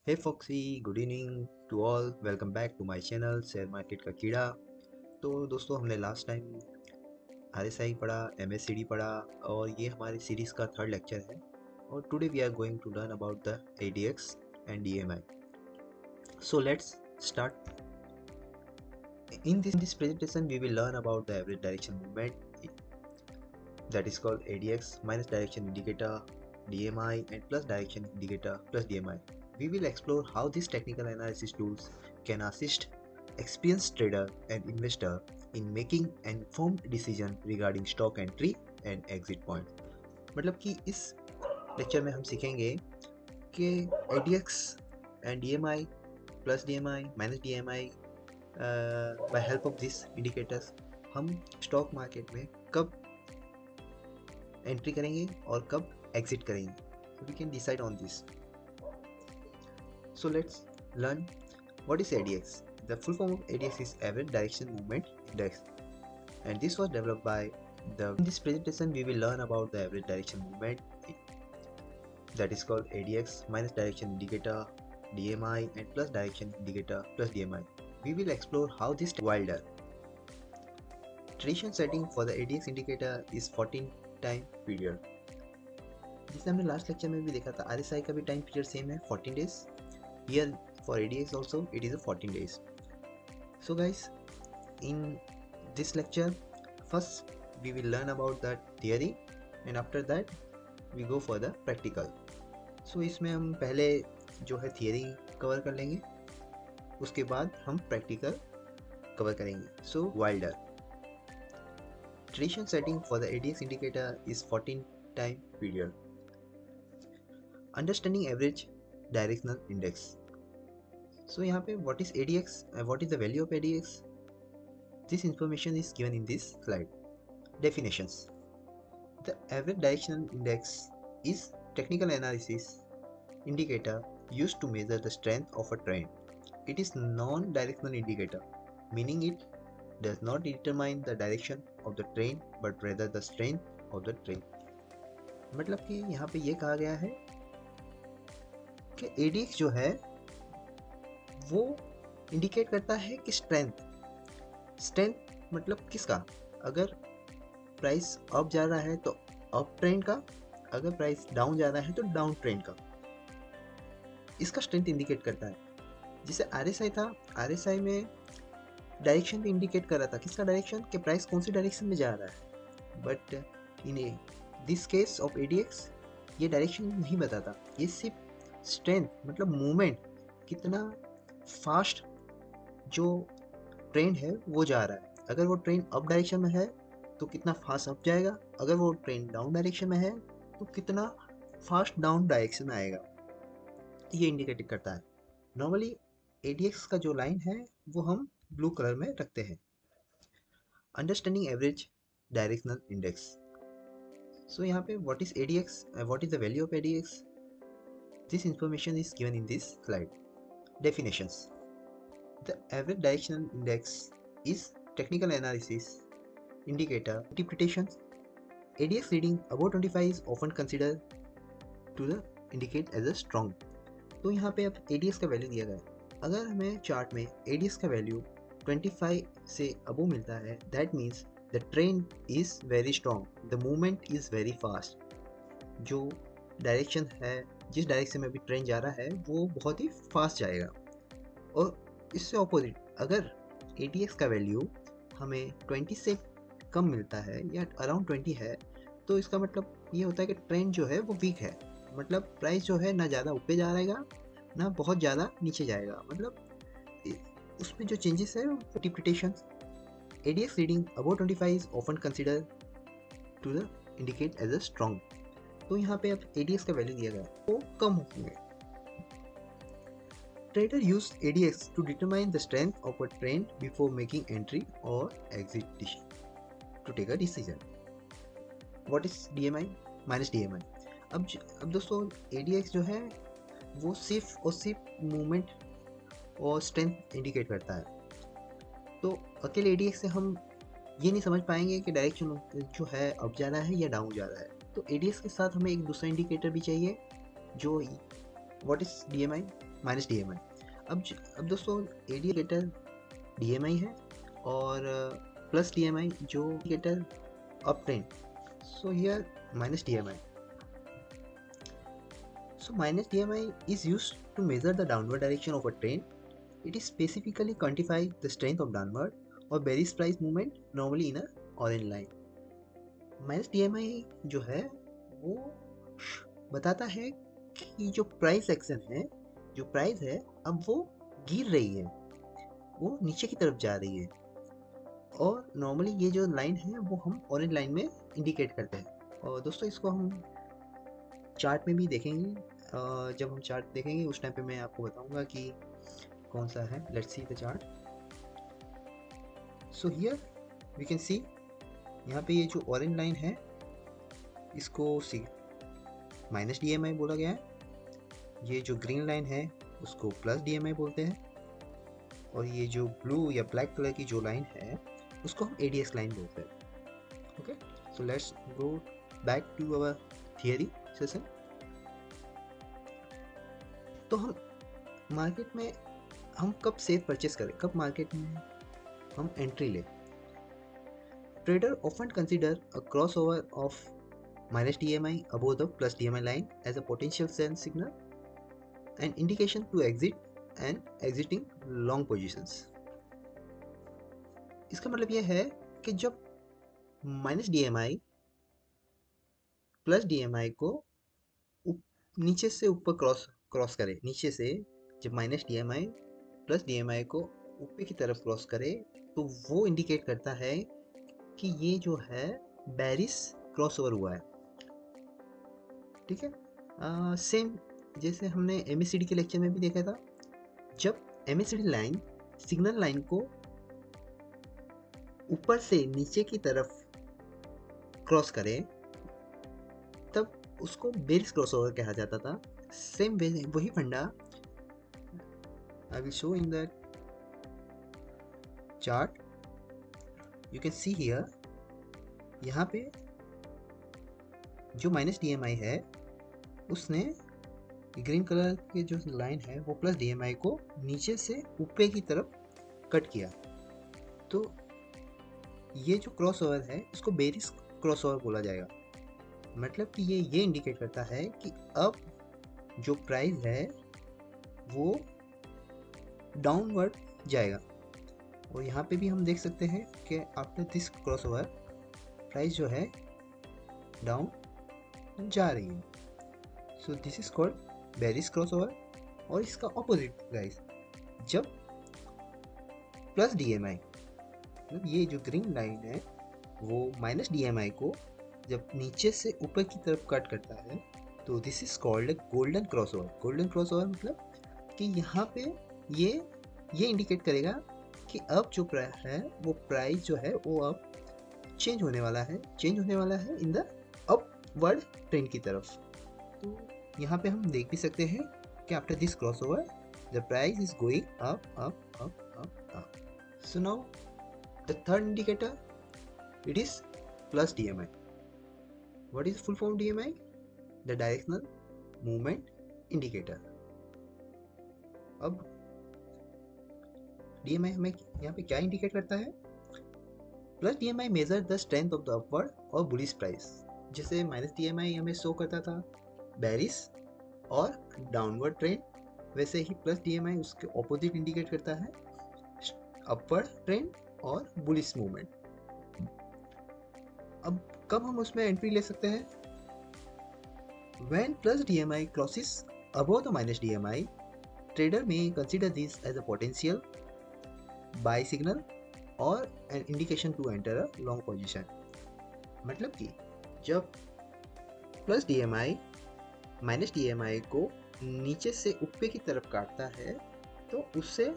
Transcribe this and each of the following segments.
Hey foxy, good evening to all. Welcome back to my channel share market का कीड़ा। तो दोस्तों, हमने लास्ट टाइम आरएसआई पढ़ा, एमएससीडी पढ़ा और ये हमारी सीरीज़ का थर्ड लेक्चर है। और today we are going to learn about the ADX and DMI. So let's start. In this presentation we will learn about the average direction movement, that is called ADX, minus direction indicator, DMI, and plus direction indicator plus DMI. We will explore how these technical analysis tools can assist experienced trader and investor in making an informed decision regarding stock entry and exit point. मतलब कि इस lecture में हम सीखेंगे कि ADX and DMI plus DMI minus DMI by help of these indicators हम stock market में कब एंट्री करेंगे और कब एग्जिट करेंगे. So we can decide on this. So let's learn what is ADX. The full form of ADX is Average Direction Movement Index, and this was developed by in this presentation we will learn about the average direction movement, that is called ADX, minus direction indicator, DMI, and plus direction indicator plus DMI. We will explore how this wilder. Traditional setting for the ADX indicator is 14 time period. जिसे हमने last lecture में भी देखा था, RSI का भी time period same है 14 days. Here for ADX also it is a 14 days. So guys, in this lecture first we will learn about the theory and after that we go for the practical. So इसमें हम पहले जो है theory cover कर लेंगे, उसके बाद हम प्रैक्टिकल कवर करेंगे. So Wilder. Traditional setting for the ADX indicator is 14 time period. Understanding average directional index. So यहाँ पे what is ADX and what is the value of ADX? This information is given in this slide. Definitions. The average directional index is technical analysis indicator used to measure the strength of a trend. It is non-directional indicator, meaning it does not determine the direction of the trend but rather the strength of the trend. मतलब कि यहाँ पे ये कहा गया है कि ADX जो है वो इंडिकेट करता है कि स्ट्रेंथ मतलब किसका, अगर प्राइस अप जा रहा है तो अप ट्रेंड का, अगर प्राइस डाउन जा रहा है तो डाउन ट्रेंड का, इसका स्ट्रेंथ इंडिकेट करता है. जिसे RSI था, RSI में डायरेक्शन भी इंडिकेट कर रहा था, किसका डायरेक्शन, कि प्राइस कौन सी डायरेक्शन में जा रहा है. But in this case of ADX ये डायरेक्शन नहीं बताता, ये सिर्फ स्ट्रेंथ मतलब मूवमेंट, कितना फास्ट जो ट्रेंड है वो जा रहा है. अगर वो ट्रेंड अप डायरेक्शन में है तो कितना फास्ट अप जाएगा, अगर वो ट्रेंड डाउन डायरेक्शन में है तो कितना फास्ट डाउन डायरेक्शन में आएगा, ये इंडिकेट करता है. नॉर्मली ADX का जो लाइन है वो हम ब्लू कलर में रखते हैं. Understanding average directional index. So यहाँ पे what is ADX and what is the value of ADX? This information is given in this slide. Definitions. The average directional index is technical analysis indicator interpretation. ADX reading above 25 is often considered to the indicate as a strong. तो यहाँ पे अब ADX का value दिया गया है. अगर हमें चार्ट में ADX का वैल्यू 25 से अबो मिलता है, that means the trend is very strong, the movement is very fast. जो डायरेक्शन है, जिस डायरेक्शन में भी ट्रेन जा रहा है वो बहुत ही फास्ट जाएगा. और इससे ऑपोजिट अगर ADX का वैल्यू हमें 20 से कम मिलता है या अराउंड 20 है, तो इसका मतलब ये होता है कि ट्रेंड जो है वो वीक है, मतलब प्राइस जो है ना ज़्यादा ऊपर जा रहेगा ना बहुत ज़्यादा नीचे जाएगा, मतलब उसमें जो चेंजेस है interpretation. ADX reading above 25 is often consider to the indicate as a strong. तो यहाँ पे अब ADX का वैल्यू दिया गया है वो कम होंगे. Trader use ADX to determine the strength of a trend before making entry or exit to take a decision. What is DMI minus DMI? अब दोस्तों ADX जो है वो सिर्फ और सिर्फ मूवमेंट और स्ट्रेंथ इंडिकेट करता है. तो अकेले ADX से हम ये नहीं समझ पाएंगे कि डायरेक्शन जो है अप जा रहा है या डाउन जा रहा है. तो ADX के साथ हमें एक दूसरा इंडिकेटर भी चाहिए जो what is DMI. Minus D M I. अब दोस्तों A D indicator D M I है और प्लस डी एम आई जो indicator up trend. So here minus DMI. So minus DMI is used to measure the downward direction of a trend. It is specifically quantify the strength of downward or bearish price movement normally in a orange line. Minus DMI जो है वो बताता है कि जो price action है, जो price है अब वो गिर रही है, वो नीचे की तरफ जा रही है और नॉर्मली ये जो लाइन है वो हम ऑरेंज लाइन में इंडिकेट करते हैं। और दोस्तों इसको हम चार्ट में भी देखेंगे। जब हम चार्ट देखेंगे उस टाइम पे मैं आपको बताऊंगा कि कौन सा है। Let's see the chart. So here we can see, यहाँ पे ये जो ऑरेंज लाइन है इसको C minus D M I बोला गया है। ये जो ग्रीन लाइन है उसको प्लस डी एम आई बोलते हैं और ये जो ब्लू या ब्लैक कलर की जो लाइन है उसको हम एडीएक्स लाइन बोलते हैं। Okay, so let's go back to our theory session. तो हम मार्केट में हम कब शेयर परचेस करें, कब मार्केट में हम एंट्री लें। Trader often consider a cross over of minus DMI above the plus DMI line as a potential sell signal and indication to exit and exiting long positions. इसका मतलब यह है कि जब माइनस DMI प्लस DMI को नीचे से ऊपर क्रॉस करे, नीचे से जब माइनस DMI प्लस DMI को ऊपर की तरफ क्रॉस करे तो वो इंडिकेट करता है कि ये जो है बेरिश क्रॉसओवर हुआ है। ठीक है, सेम जैसे हमने एमएससीडी के लेक्चर में भी देखा था, जब एमएससीडी लाइन सिग्नल लाइन को ऊपर से नीचे की तरफ क्रॉस करे तब उसको बेरिश क्रॉसओवर कहा जाता था। सेम वही फंडा I will show in the chart. You can see here, यहाँ पे जो माइनस DMI है उसने ग्रीन कलर के जो लाइन है वो प्लस DMI को नीचे से ऊपर की तरफ कट किया। तो ये जो क्रॉसओवर है इसको बेरिश क्रॉसओवर बोला जाएगा। मतलब कि ये इंडिकेट करता है कि अब जो प्राइस है वो डाउनवर्ड जाएगा। और यहाँ पे भी हम देख सकते हैं कि आफ्टर दिस क्रॉसओवर प्राइस जो है डाउन जा रही है। सो this is called bearish crossover. और इसका ऑपोजिट गाइस, जब प्लस DMI मतलब ये जो ग्रीन लाइन है वो माइनस DMI को जब नीचे से ऊपर की तरफ कट करता है तो this is called golden crossover. Golden crossover मतलब कि यहाँ पे ये इंडिकेट करेगा कि अब जो प्राइस है वो प्राइस जो है वो अब चेंज होने वाला है इन द अपवर्ड ट्रेंड की तरफ। तो यहाँ पे हम देख भी सकते हैं कि after this crossover the price is going up up up up up. So now the third indicator, it is plus DMI. What is full form DMI? The directional movement indicator. अब DMI हमें यहाँ पे क्या indicate करता है? Plus DMI measure the strength of the upward और bullish price. जैसे minus DMI हमें शो करता था बेरिश और डाउनवर्ड ट्रेंड, वैसे ही प्लस DMI उसके ऑपोजिट इंडिकेट करता है अपवर्ड ट्रेंड और बुलिश मूवमेंट। अब कब हम उसमें एंट्री ले सकते हैं? When plus DMI crosses above the minus DMI, trader may consider this as a potential buy signal or an indication to enter a long position. मतलब कि जब प्लस DMI माइनस DMI को नीचे से ऊपर की तरफ काटता है तो उससे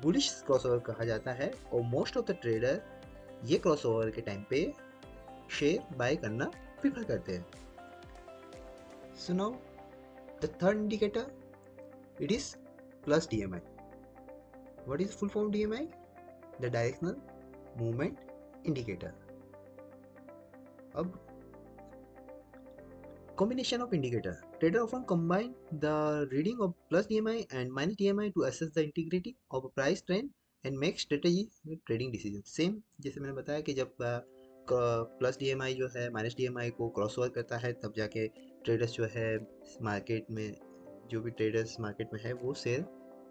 बुलिश क्रॉसओवर कहा जाता है और मोस्ट ऑफ द ट्रेडर ये क्रॉसओवर के टाइम पे शेयर बाय करना प्रेफर करते हैं। So now the third indicator, it is plus DMI. What is full form DMI? The directional movement indicator. अब Combination of indicator. Trader often combine the reading of plus DMI and minus DMI to assess the integrity of a price trend and make strategy trading decision. Same जैसे मैंने बताया कि जब plus DMI जो है minus DMI को cross over करता है तब जाके ट्रेडर्स जो है मार्केट में जो भी ट्रेडर्स मार्केट में है वो शेयर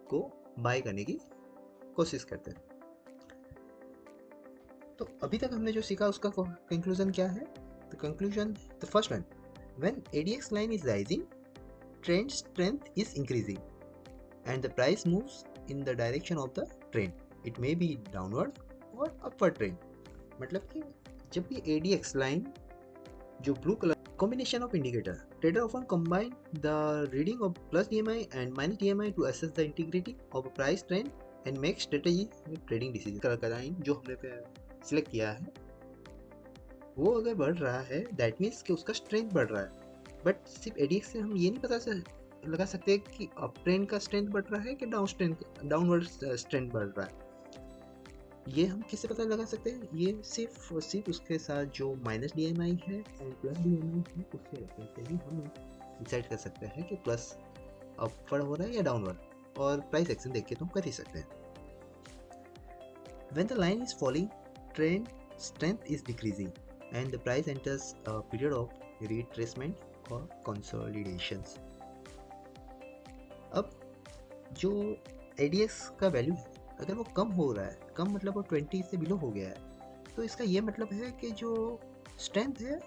को बाय करने की कोशिश करते हैं। तो अभी तक हमने जो सीखा उसका कंक्लूजन क्या है? The conclusion, the first one, when ADX line is rising, trend strength is increasing and the price moves in the direction of the trend. It may be downward or upward trend. मतलब कि जब भी ADX line जो blue color combination of indicator, trader often combine the reading of plus DMI and minus DMI to assess the integrity of a price trend and make strategy trading decision. Colour का line जो हमने select किया है वो अगर बढ़ रहा है दैट मीन्स कि उसका स्ट्रेंथ बढ़ रहा है। बट सिर्फ एडीएक्स से हम ये नहीं पता लगा सकते कि अप ट्रेंड का स्ट्रेंथ बढ़ रहा है कि डाउनवर्ड स्ट्रेंथ बढ़ रहा है। ये हम किससे पता लगा सकते हैं? ये सिर्फ और सिर्फ उसके साथ जो माइनस DMI है और प्लस DMI है उसके रेफरेंस से ही हम डिसाइड कर सकते हैं कि प्लस अपवर्ड हो रहा है या डाउनवर्ड, और प्राइस एक्शन देख के तो हम कर ही सकते हैं। When the line is falling, trend strength is decreasing and the price enters a period of retracement or consolidations. अब जो ADX का वैल्यू है अगर वो कम हो रहा है, कम मतलब वो 20 से बिलो हो गया है, तो इसका ये मतलब है कि जो स्ट्रेंथ है,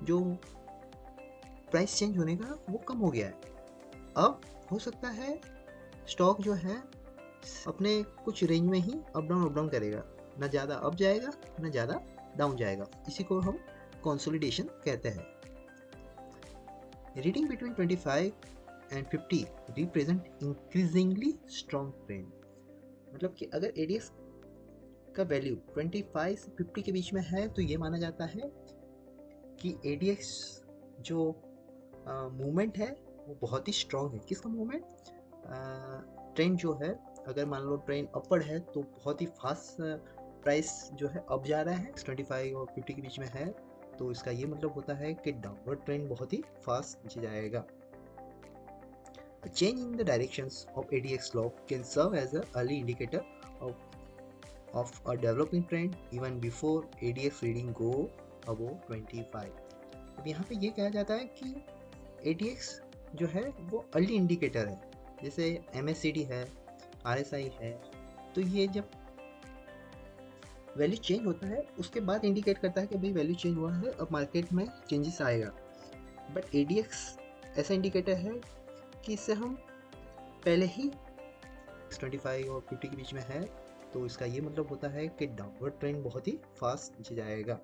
जो प्राइस चेंज होने का वो कम हो गया है। अब हो सकता है स्टॉक जो है अपने कुछ रेंज में ही अप डाउन करेगा, ना ज़्यादा अप जाएगा ना ज़्यादा डाउन जाएगा। इसी को हम कंसोलिडेशन कहते हैं। Reading between 25 and 50 represent increasingly strong trend. मतलब कि अगर एडीएक्स का वैल्यू 25 से 50 के बीच में है तो ये माना जाता है कि एडीएक्स जो मूवमेंट है वो बहुत ही स्ट्रॉन्ग है। किसका मूवमेंट? ट्रेंड जो है, अगर मान लो ट्रेंड अपवर्ड है तो बहुत ही फास्ट प्राइस जो है अप जा रहा है, 25 और 50 के बीच में है, तो इसका ये मतलब होता है कि डाउनवर्ड ट्रेंड बहुत ही फास्ट नीचे जाएगा। A change in the directions of ADX slope can serve as an early indicator of a developing trend even before ADX reading go above 25. अब यहाँ पे ये कहा जाता है कि ADX जो है वो अर्ली इंडिकेटर है। जैसे MACD है, RSI है, तो ये जब वैल्यू चेंज होता है उसके बाद इंडिकेट करता है कि भाई वैल्यू चेंज हुआ है, अब मार्केट में चेंजेस आएगा। बट ADX ऐसा इंडिकेटर है कि इससे हम पहले ही 25 और 50 के बीच में है, तो इसका ये मतलब होता है कि डाउनवर्ड ट्रेंड बहुत ही फास्ट नीचे जाएगा।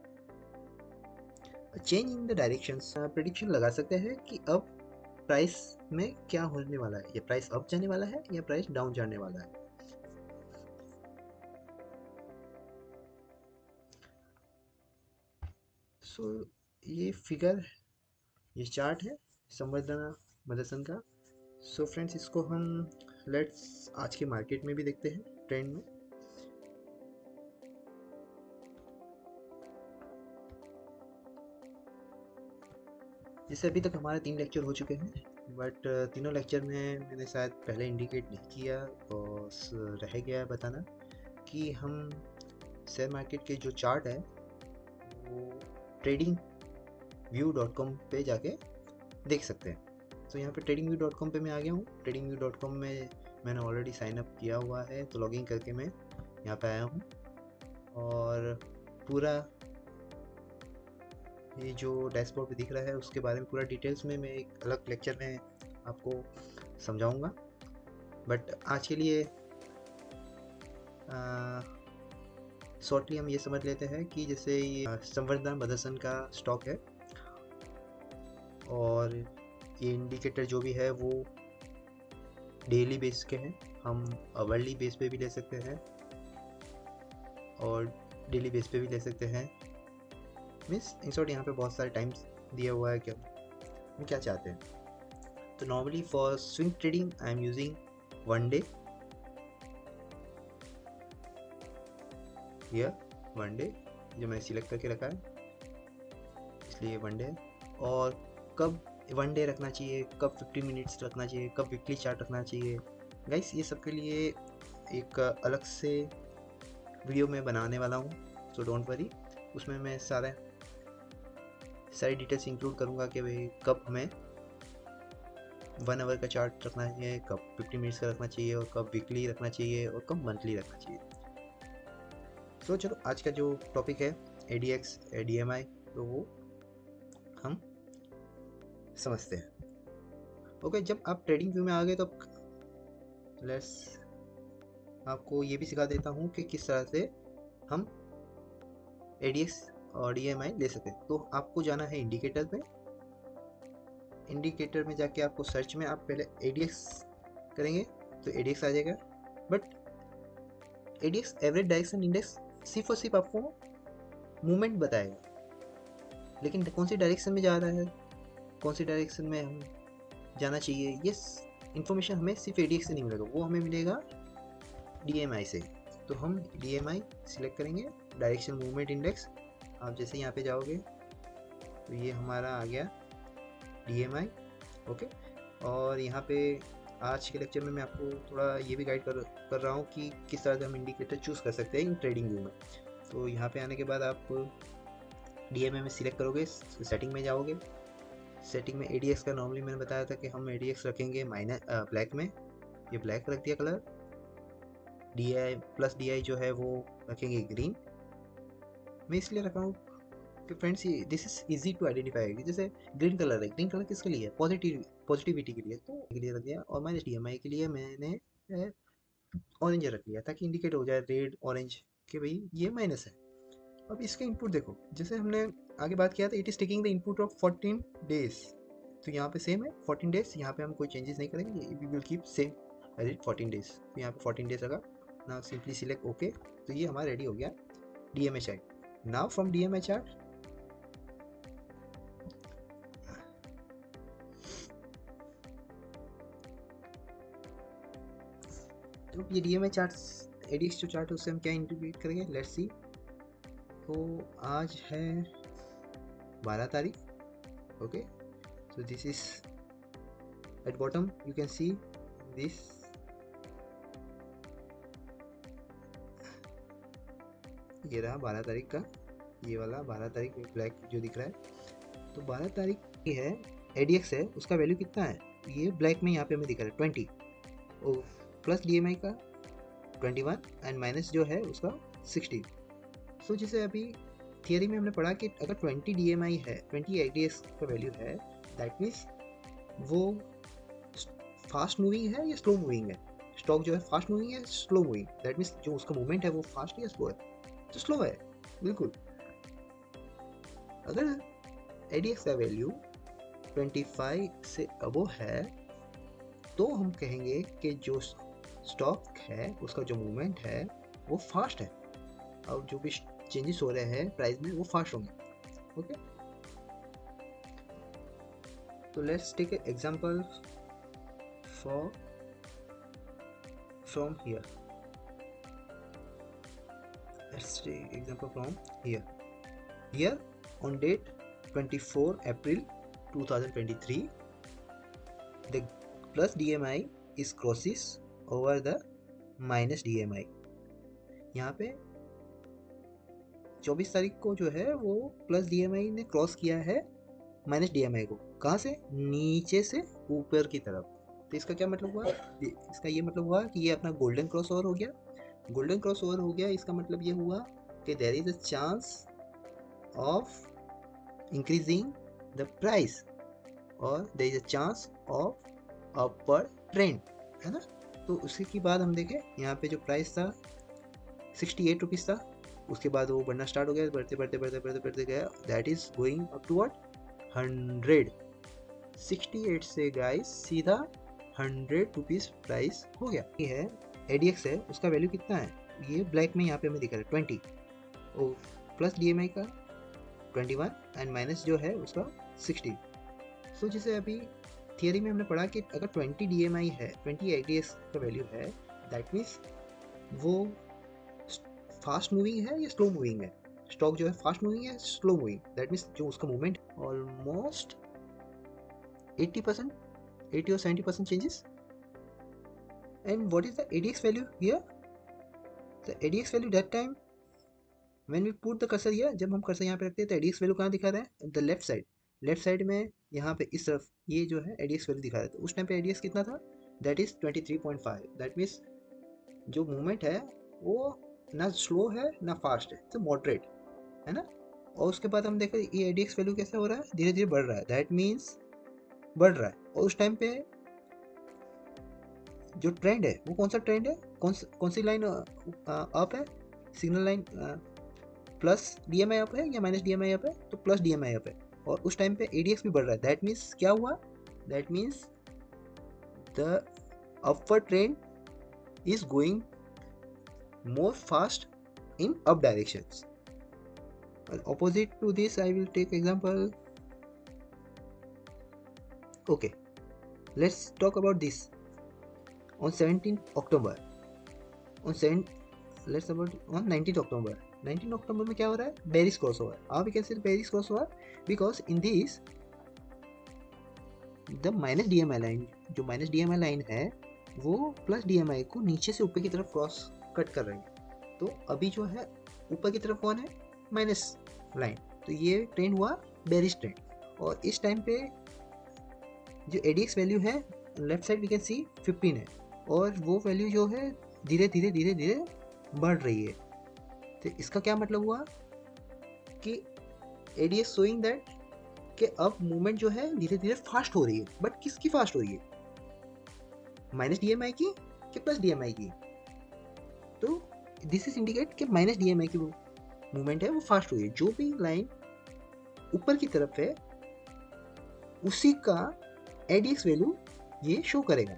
Change in the directions, prediction लगा सकते हैं कि अब प्राइस में क्या होने वाला है, या प्राइस अप जाने वाला है या प्राइस डाउन जाने वाला है। सो ये फिगर, ये चार्ट है संवर्धना मदरसन का। सो फ्रेंड्स, इसको हम लेट्स आज के मार्केट में भी देखते हैं, ट्रेंड में। जैसे अभी तक हमारे 3 लेक्चर हो चुके हैं, बट तीनों लेक्चर में मैंने शायद पहले इंडिकेट नहीं किया और रह गया बताना कि हम शेयर मार्केट के जो चार्ट है वो tradingview.com पे जाके देख सकते हैं। तो यहाँ पे tradingview.com पे मैं आ गया हूँ। tradingview.com में मैंने ऑलरेडी साइन अप किया हुआ है, तो लॉगिन करके मैं यहाँ पे आया हूँ और पूरा ये जो डैशबोर्ड पे दिख रहा है उसके बारे में पूरा डिटेल्स में मैं एक अलग लेक्चर में आपको समझाऊंगा। बट आज के लिए शॉर्टली हम ये समझ लेते हैं कि जैसे ये संवर्धना मदरसन का स्टॉक है और ये इंडिकेटर जो भी है वो डेली बेस के हैं, हम आवरली बेस पे भी ले सकते हैं और डेली बेस पे भी ले सकते हैं। मीन्स इन शॉर्ट यहाँ पे बहुत सारे टाइम्स दिया हुआ है कि हम क्या चाहते हैं। तो normally for swing trading I am using 1 day, ये 1 डे जो मैंने सिलेक्ट करके रखा है इसलिए 1 डे। और कब 1 डे रखना चाहिए, कब 50 मिनट्स रखना चाहिए, कब वीकली चार्ट रखना चाहिए। गाइस ये सब के लिए एक अलग से वीडियो मैं बनाने वाला हूँ, सो डोंट वरी। उसमें मैं सारी डिटेल्स इंक्लूड करूँगा कि भाई कब हमें 1 आवर का चार्ट रखना चाहिए, कब 50 मिनट्स का रखना चाहिए, और कब वीकली रखना चाहिए, और कब मंथली रखना चाहिए। तो चलो आज का जो टॉपिक है ADX DMI, तो वो हम समझते हैं। ओके, जब आप ट्रेडिंग व्यू में आ गए तो लेट्स आपको ये भी सिखा देता हूँ कि किस तरह से हम ADX और DMI ले सकते हैं। तो आपको जाना है इंडिकेटर में। इंडिकेटर में जाके आपको सर्च में आप पहले ADX करेंगे तो ADX आ जाएगा। But ADX average direction index सिर्फ और सिर्फ आपको मूवमेंट बताएगा, लेकिन कौन सी डायरेक्शन में जा रहा है, कौन सी डायरेक्शन में हम जाना चाहिए, ये इन्फॉर्मेशन हमें सिर्फ ADX से नहीं मिलेगा, वो हमें मिलेगा DMI से। तो हम DMI सिलेक्ट करेंगे, डायरेक्शन मूवमेंट इंडेक्स। आप जैसे यहाँ पे जाओगे तो ये हमारा आ गया DMI। ओके, और यहाँ पे आज के लेक्चर में मैं आपको थोड़ा ये भी गाइड कर रहा हूँ कि किस तरह से हम इंडिकेटर चूज़ कर सकते हैं इन ट्रेडिंग व्यू में। तो यहाँ पे आने के बाद आप DMI में सिलेक्ट करोगे, सेटिंग में जाओगे। सेटिंग में ADX का नॉर्मली मैंने बताया था कि हम ADX रखेंगे ब्लैक में, ये ब्लैक रख दिया कलर। DI प्लस DI जो है वो रखेंगे ग्रीन। मैं इसलिए रखा हूँ कि friends this is easy to identify. जैसे ग्रीन कलर है, ग्रीन कलर किसके लिए है, पॉजिटिविटी के लिए, तो के लिए रख दिया। और मैंने DMI के लिए मैंने ऑरेंज रख लिया ताकि इंडिकेट हो जाए रेड ऑरेंज कि भाई ये माइनस है। अब इसका इनपुट देखो, जैसे हमने आगे बात किया था, it is taking the input of 14 days. तो यहाँ पे सेम है 14 डेज, यहाँ पे हम कोई चेंजेस नहीं करेंगे, we will keep same as it 14 days. तो यहाँ पे 14 डेज लगा ना, सिंपली सिलेक्ट ओके। तो ये हमारा रेडी हो गया DMI chart. Now from DMI chart तो ये DMI चार्ट ADX जो चार्ट है उससे हम क्या इंटीग्रेट करेंगे, लेट्स सी। तो आज है 12 तारीख। Okay, so this is at bottom you can see this ये रहा 12 तारीख का, ये वाला 12 तारीख ब्लैक जो दिख रहा है। तो 12 तारीख की है ADX है, उसका वैल्यू कितना है, ये ब्लैक में यहाँ पे हमें दिख रहा है 20, और प्लस DMI का 21 एंड माइनस जो है उसका 60। सो जैसे अभी थियरी में हमने पढ़ा कि अगर 20 DMI है, 20 ADX का वैल्यू है, दैट मीन्स वो फास्ट मूविंग है या स्लो मूविंग है। स्टॉक जो है फास्ट मूविंग है, स्लो मूविंग, दैट मीन्स जो उसका मूवमेंट है वो फास्ट है या स्लो है, तो स्लो है बिल्कुल। अगर ADX का वैल्यू 25 से अबव है तो हम कहेंगे कि जो स्टॉक है उसका जो मूवमेंट है वो फास्ट है, और जो भी चेंजेस हो रहे हैं प्राइस में वो फास्ट होंगे। ओके, तो let's take a example from here. Let's take example from here. Here on date 24 April 2023, the plus DMI is crosses over the minus DMI. यहाँ पे 24 तारीख को जो है वो प्लस DMI ने क्रॉस किया है माइनस DMI को। कहाँ से, नीचे से ऊपर की तरफ। तो इसका क्या मतलब हुआ, इसका ये मतलब हुआ कि ये अपना गोल्डन क्रॉस ओवर हो गया। गोल्डन क्रॉस ओवर हो गया, इसका मतलब ये हुआ कि there is a chance of increasing the price और there is a chance of upward trend, है ना। तो उसके बाद हम देखें यहाँ पे जो प्राइस था 68 रुपीज़ था, उसके बाद वो बढ़ना स्टार्ट हो गया, बढ़ते बढ़ते बढ़ते बढ़ते बढ़ते गया, that is going up to what 100। 68 से गाइस सीधा 100 रुपीज़ प्राइस हो गया। ये है ADX है, उसका वैल्यू कितना है, ये ब्लैक में यहाँ पे हमें दिख रहा है 20, और प्लस DMI का 21 एंड माइनस जो है उसका 60। सो जैसे अभी थियरी में हमने पढ़ा कि अगर 20 DMI है, 20 ADX का वैल्यू है, दैट मीन्स वो फास्ट मूविंग है या स्लो मूविंग है। स्टॉक जो है फास्ट मूविंग है, स्लो मूविंग, दैट मीन्स जो उसका movement almost 80%, 80 or 70% changes. And what is the ADX value here? The ADX value that time when we put the cursor here, जब हम cursor यहाँ पे रखते हैं तो ADX वैल्यू कहाँ दिखा रहा है? द लेफ्ट साइड में यहाँ पे इस तरफ ये जो है ADX वैल्यू दिखा रहा है। तो उस टाइम पे ADX कितना था? That is 23.5। दैट मीन्स जो मूवमेंट है वो ना स्लो है ना फास्ट है, तो मॉडरेट है ना। और उसके बाद हम देखें ये ADX वैल्यू कैसे हो रहा है, धीरे धीरे बढ़ रहा है। दैट मीन्स बढ़ रहा है। और उस टाइम पे जो ट्रेंड है वो कौन सा ट्रेंड है, कौन सी लाइन अप है? Signal line plus DMI up है या माइनस DMI अप है? तो प्लस DMI अप है। और उस टाइम पे ADX भी बढ़ रहा है। दैट मीन्स क्या हुआ? That means the upward trend is going more fast in up directions. And opposite to this I will take example. Okay, let's talk about this. On 17th October, let's about on 19th October. 19th October में क्या हो रहा है? Bearish crossover. How we can say bearish crossover? Because in this the minus DMI line, जो minus DMI line है वो plus DMI को नीचे से ऊपर की तरफ क्रॉस कट कर रही है। तो अभी जो है ऊपर की तरफ कौन है? Minus line. तो ये ट्रेंड हुआ बेरिश ट्रेंड। और इस टाइम पे जो ADX वैल्यू है left side we can see 15 है, और वो वैल्यू जो है धीरे धीरे बढ़ रही है। तो इसका क्या मतलब हुआ कि ADX शोइंग दैट कि अब मूवमेंट जो है धीरे धीरे फास्ट हो रही है। बट किसकी फास्ट हो रही है? माइनस DMI की कि प्लस DMI की? तो दिस इज इंडिकेट कि माइनस DMI की मूवमेंट है वो फास्ट हुई है। जो भी लाइन ऊपर की तरफ है उसी का ADX वैल्यू ये शो करेगा।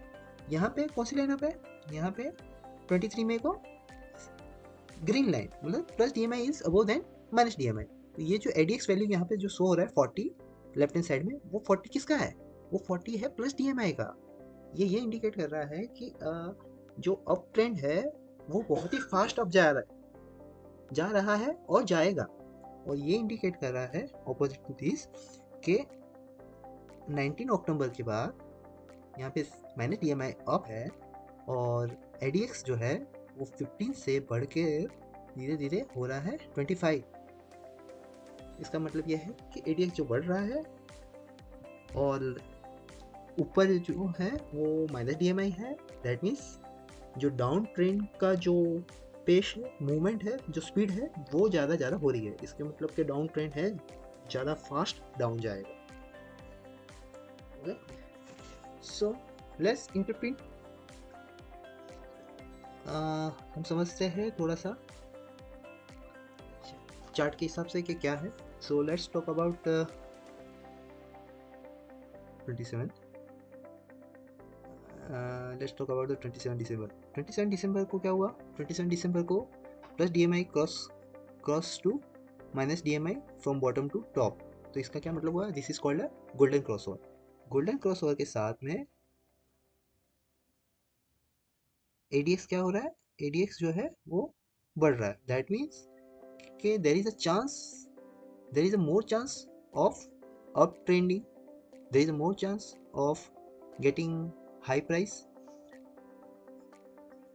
यहाँ पे कौन सी लाइन अप है? यहाँ पे 23 मई को ग्रीन लाइन, मतलब plus DMI is above then minus DMI। तो ये जो ADX वैल्यू यहाँ पे जो शो हो रहा है 40 लेफ्ट हैंड साइड में, वो 40 किसका है? वो 40 है प्लस DMI का। ये इंडिकेट कर रहा है कि जो अप ट्रेंड है वो बहुत ही फास्ट अप जा रहा है और जाएगा। और ये इंडिकेट कर रहा है ऑपोजिट टू दिस कि 19 अक्टूबर के बाद यहाँ पे माइनस DMI अप है और ADX जो है वो 15 से बढ़ के धीरे धीरे हो रहा है 25। इसका मतलब यह है कि ADX जो बढ़ रहा है और ऊपर जो है वो माइनस DMI है। दैट मीन्स जो डाउन ट्रेंड का जो पेश है, मूवमेंट है, जो स्पीड है वो ज़्यादा हो रही है। इसके मतलब कि डाउन ट्रेंड है, ज़्यादा फास्ट डाउन जाएगा। Okay, so let's interpret. हम समझते हैं थोड़ा सा चार्ट के हिसाब से कि क्या है। So let's talk about 27। Let's talk about the 27 दिसंबर। 27 दिसंबर को क्या हुआ? 27 दिसंबर को plus DMI cross to minus DMI from bottom to top. तो इसका क्या मतलब हुआ? This is called a golden crossover. Golden crossover के साथ में ADX क्या हो रहा है? ADX जो है वो बढ़ रहा है। दैट मीन्स कि there is a more chance of up trending, there is a more chance of getting high price.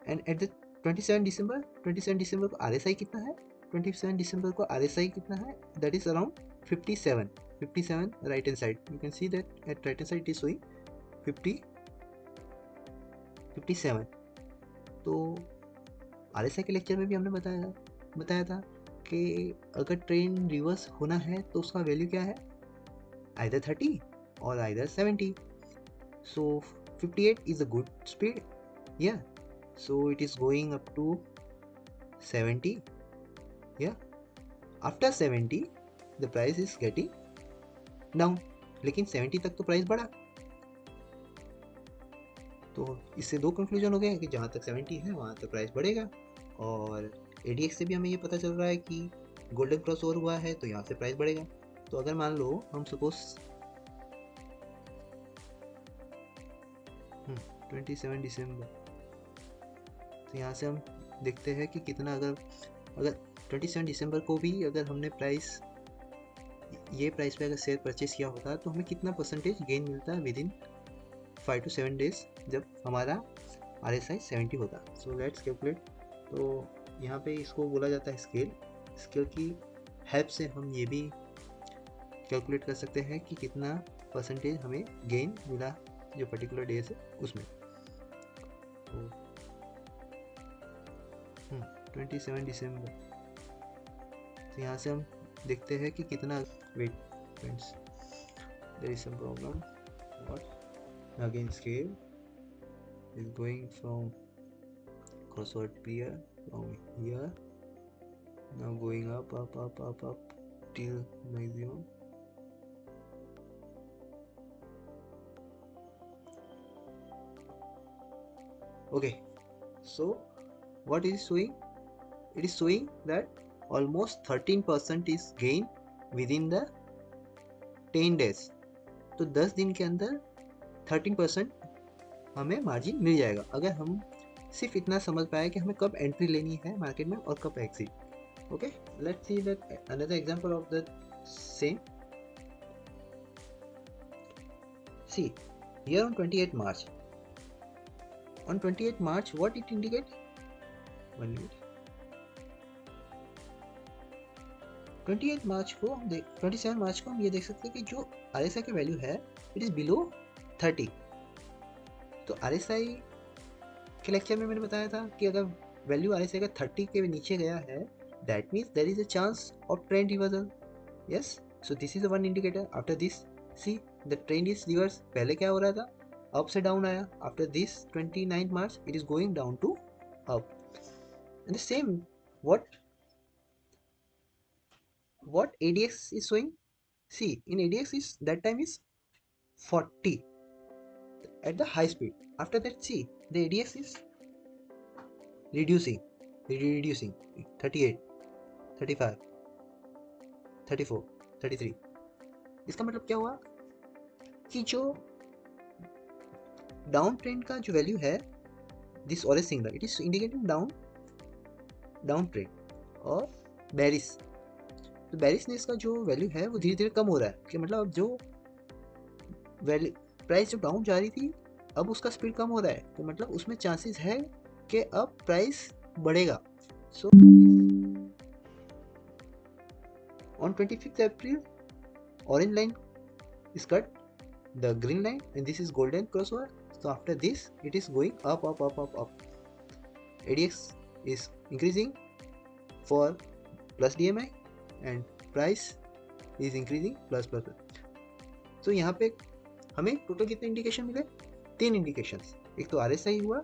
And at the 27 दिसंबर को RSI कितना है? 27 दिसंबर को RSI कितना है? That is around 57 right hand side. You can see that at right hand side it is showing 57। तो RSI के लेक्चर में भी हमने बताया था कि अगर ट्रेंड रिवर्स होना है तो उसका वैल्यू क्या है? either 30 or either 70. So 58 is a good speed, yeah. So it is going up to 70, yeah. After 70 the price is getting down, लेकिन 70 तक तो प्राइस बढ़ा। तो इससे दो कंक्लूजन हो गए कि जहाँ तक 70 है वहाँ तक प्राइस बढ़ेगा। और ADX से भी हमें ये पता चल रहा है कि गोल्डन क्रॉसओवर हुआ है तो यहाँ से प्राइस बढ़ेगा। तो अगर मान लो हम सपोज 27 दिसंबर, तो यहाँ से हम देखते हैं कि कितना, अगर 27 दिसंबर को भी अगर हमने प्राइस ये प्राइस पे अगर शेयर परचेज किया होता है तो हमें कितना परसेंटेज गेन मिलता है विद इन 5 to 7 डेज जब हमारा RSI 70 होता। So let's calculate. तो यहाँ पे इसको बोला जाता है स्केल। स्केल की हेल्प से हम ये भी कैलकुलेट कर सकते हैं कि कितना परसेंटेज हमें गेन मिला जो पर्टिकुलर डेज है उसमें। तो 27 दिसंबर, तो यहाँ से हम देखते हैं कि कितना। Wait friends, there is some problem. What again scale is going from crossword pair from here, now going up till maximum. Okay, so what is showing? It is showing that almost 13% is gain within the 10 days. तो 10 दिन के अंदर 13% हमें margin मिल जाएगा अगर हम सिर्फ इतना समझ पाए कि हमें कब एंट्री लेनी है मार्केट में और कब exit. Okay, let's see that another example of the same. See here on 28 March, on 28 March what it indicate? 1 minute। 28 मार्च को हम 27 मार्च को हम ये देख सकते हैं कि जो RSI की वैल्यू है इट इज बिलो 30। तो RSI के लेक्चर में मैंने बताया था कि अगर वैल्यू RSI का 30 के नीचे गया है that means there is a chance of trend reversal. Yes, so this is one indicator. After this see the trend is reverse. पहले क्या हो रहा था, अप से डाउन आया। After this 29 March it is going down to up. And the same what ADX is showing, see in ADX is that time is 40 at the high speed. After that see the ADX is reducing 38 35 34 33। इसका मतलब क्या हुआ कि जो down trend का जो value है this orange signal it is indicating down trend और बेरिश। तो बेरिशनेस का जो वैल्यू है वो धीरे धीरे कम हो रहा है कि मतलब अब जो वैल्यू प्राइस जब डाउन जा रही थी अब उसका स्पीड कम हो रहा है तो मतलब उसमें चांसेस है कि अब प्राइस बढ़ेगा। So on 25th April orange line is cut, the green line, and this is golden crossover. So after this it is going up. ADX is increasing for plus DMI and price is increasing plus। तो यहाँ पे हमें total कितने indication मिले? 3 indications. एक तो RSI हुआ,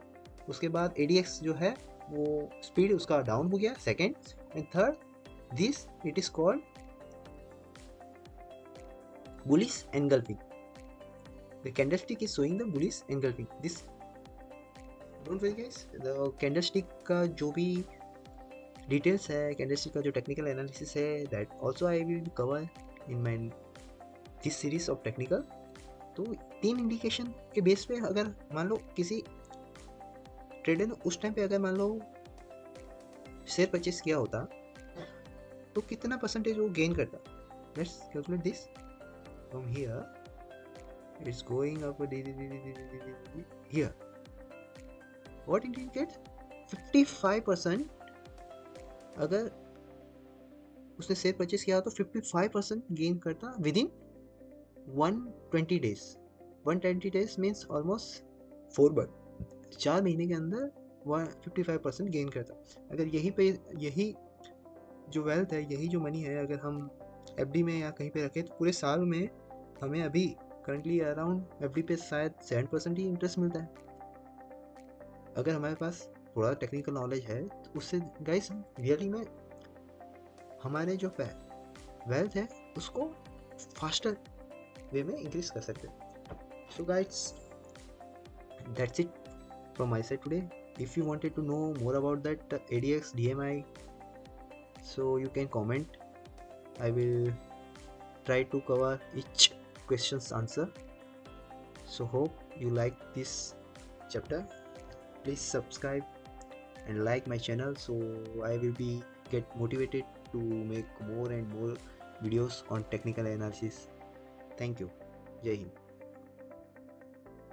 उसके बाद ADX जो है वो स्पीड उसका डाउन हो गया second, and third this it is called bullish engulfing. The candlestick is showing the bullish engulfing. This don't worry guys, the candlestick का जो भी डिटेल्स है, कैंडलस्टिक का जो टेक्निकल एनालिसिस है, that also I will cover in my this series of technical. तो 3 indication के base पे अगर मान लो किसी ट्रेडर ने उस टाइम पे अगर मान लो शेयर परचेस किया होता तो कितना परसेंटेज वो गेन करता? Let's calculate this from here it's going up here what it indicates 55%। अगर उसने शेयर परचेस किया तो 55% गेन करता with in 120 days. 120 days means almost 4 month, 4 महीने के अंदर 55% गेन करता। अगर यही जो वेल्थ है, यही जो मनी है, अगर हम FD में या कहीं पे रखें तो पूरे साल में हमें अभी करंटली अराउंड FD पे शायद 7% ही इंटरेस्ट मिलता है। अगर हमारे पास थोड़ा टेक्निकल नॉलेज है तो उससे गाइस हम रियली में हमारे जो वेल्थ है उसको फास्टर वे में इंक्रीज कर सकते हैं। So guys that's it from my side today. If you wanted to know more about that ADX DMI, so you can comment. I will try to cover each question's answer. So hope you like this chapter. Please subscribe and like my channel so I will be get motivated to make more and more videos on technical analysis. Thank you. Jai Hind.